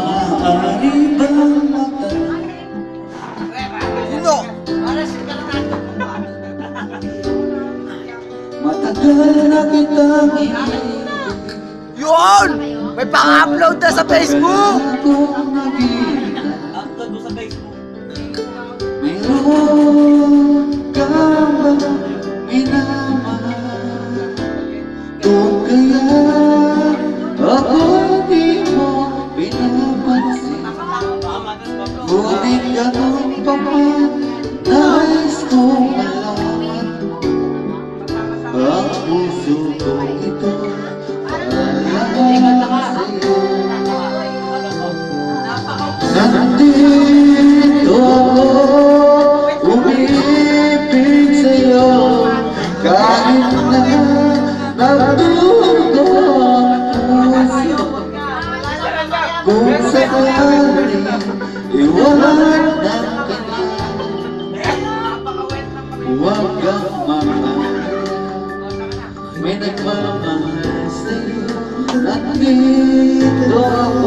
maaari bang matagal na kitang Yun! May pang-upload na sa Facebook! akong naging Upload mo sa Facebook. mayroon ka bang minamahal? Kung kaya ako di mo pinapansin, ngunit ganun pa man nais kong malaman. Ang puso ko ito nandito ako, umibig sa'yo, kahit na nagdugo ang puso. Kung sakaling iwan ng kanya, huwag kang mamahal, may nagmamahal sa'yo. Nandito ako,